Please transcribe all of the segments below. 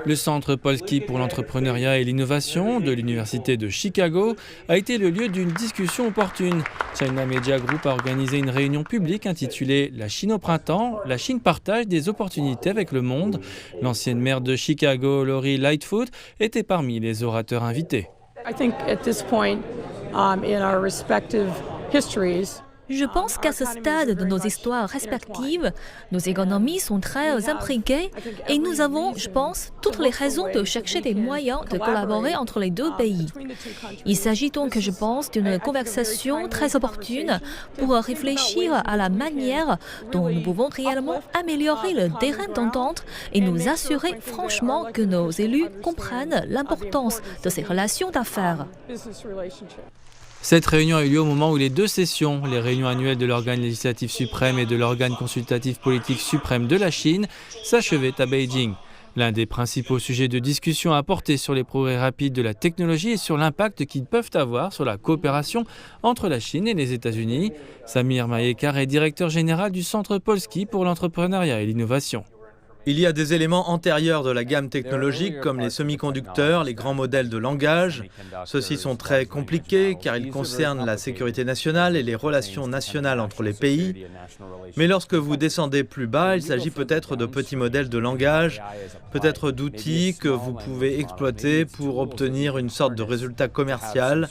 Le Centre Polski pour l'entrepreneuriat et l'innovation de l'Université de Chicago a été le lieu d'une discussion opportune. China Media Group a organisé une réunion publique intitulée « La Chine au printemps, la Chine partage des opportunités avec le monde ». L'ancienne maire de Chicago, Lori Lightfoot, était parmi les orateurs invités. Je pense qu'à ce stade de nos histoires respectives, nos économies sont très imbriquées et nous avons, je pense, toutes les raisons de chercher des moyens de collaborer entre les deux pays. Il s'agit donc, je pense, d'une conversation très opportune pour réfléchir à la manière dont nous pouvons réellement améliorer le terrain d'entente et nous assurer franchement que nos élus comprennent l'importance de ces relations d'affaires. Cette réunion a eu lieu au moment où les deux sessions, les réunions annuelles de l'organe législatif suprême et de l'organe consultatif politique suprême de la Chine, s'achevaient à Beijing. L'un des principaux sujets de discussion a porté sur les progrès rapides de la technologie et sur l'impact qu'ils peuvent avoir sur la coopération entre la Chine et les États-Unis. Samir Mayekar est directeur général du Centre Polski pour l'entrepreneuriat et l'innovation. Il y a des éléments antérieurs de la gamme technologique comme les semi-conducteurs, les grands modèles de langage. Ceux-ci sont très compliqués car ils concernent la sécurité nationale et les relations nationales entre les pays. Mais lorsque vous descendez plus bas, il s'agit peut-être de petits modèles de langage, peut-être d'outils que vous pouvez exploiter pour obtenir une sorte de résultat commercial.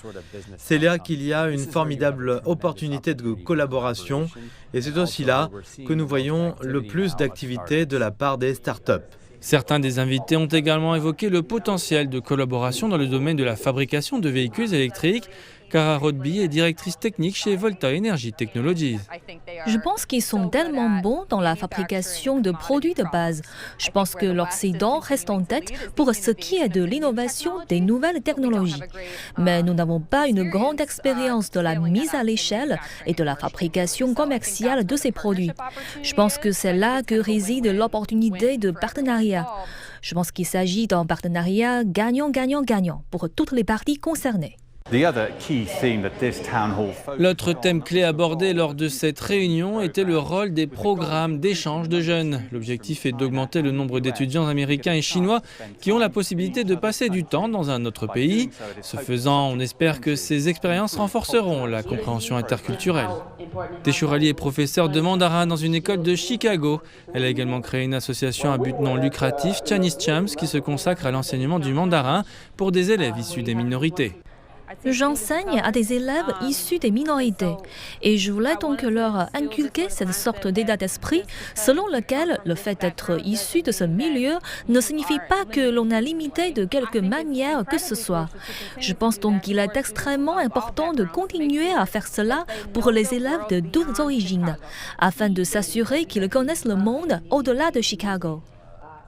C'est là qu'il y a une formidable opportunité de collaboration et c'est aussi là que nous voyons le plus d'activités de la part des startups. Certains des invités ont également évoqué le potentiel de collaboration dans le domaine de la fabrication de véhicules électriques. Cara Rodby est directrice technique chez Volta Energy Technologies. Je pense qu'ils sont tellement bons dans la fabrication de produits de base. Je pense que l'Occident reste en tête pour ce qui est de l'innovation des nouvelles technologies. Mais nous n'avons pas une grande expérience de la mise à l'échelle et de la fabrication commerciale de ces produits. Je pense que c'est là que réside l'opportunité de partenariat. Je pense qu'il s'agit d'un partenariat gagnant-gagnant-gagnant pour toutes les parties concernées. L'autre thème clé abordé lors de cette réunion était le rôle des programmes d'échange de jeunes. L'objectif est d'augmenter le nombre d'étudiants américains et chinois qui ont la possibilité de passer du temps dans un autre pays. Ce faisant, on espère que ces expériences renforceront la compréhension interculturelle. Teshurali est professeure de mandarin dans une école de Chicago. Elle a également créé une association à but non lucratif, Chinese Champs, qui se consacre à l'enseignement du mandarin pour des élèves issus des minorités. J'enseigne à des élèves issus des minorités et je voulais donc leur inculquer cette sorte d'état d'esprit selon lequel le fait d'être issu de ce milieu ne signifie pas que l'on est limité de quelque manière que ce soit. Je pense donc qu'il est extrêmement important de continuer à faire cela pour les élèves de toutes origines, afin de s'assurer qu'ils connaissent le monde au-delà de Chicago.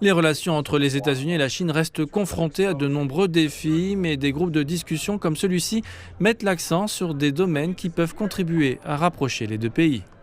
Les relations entre les États-Unis et la Chine restent confrontées à de nombreux défis, mais des groupes de discussion comme celui-ci mettent l'accent sur des domaines qui peuvent contribuer à rapprocher les deux pays.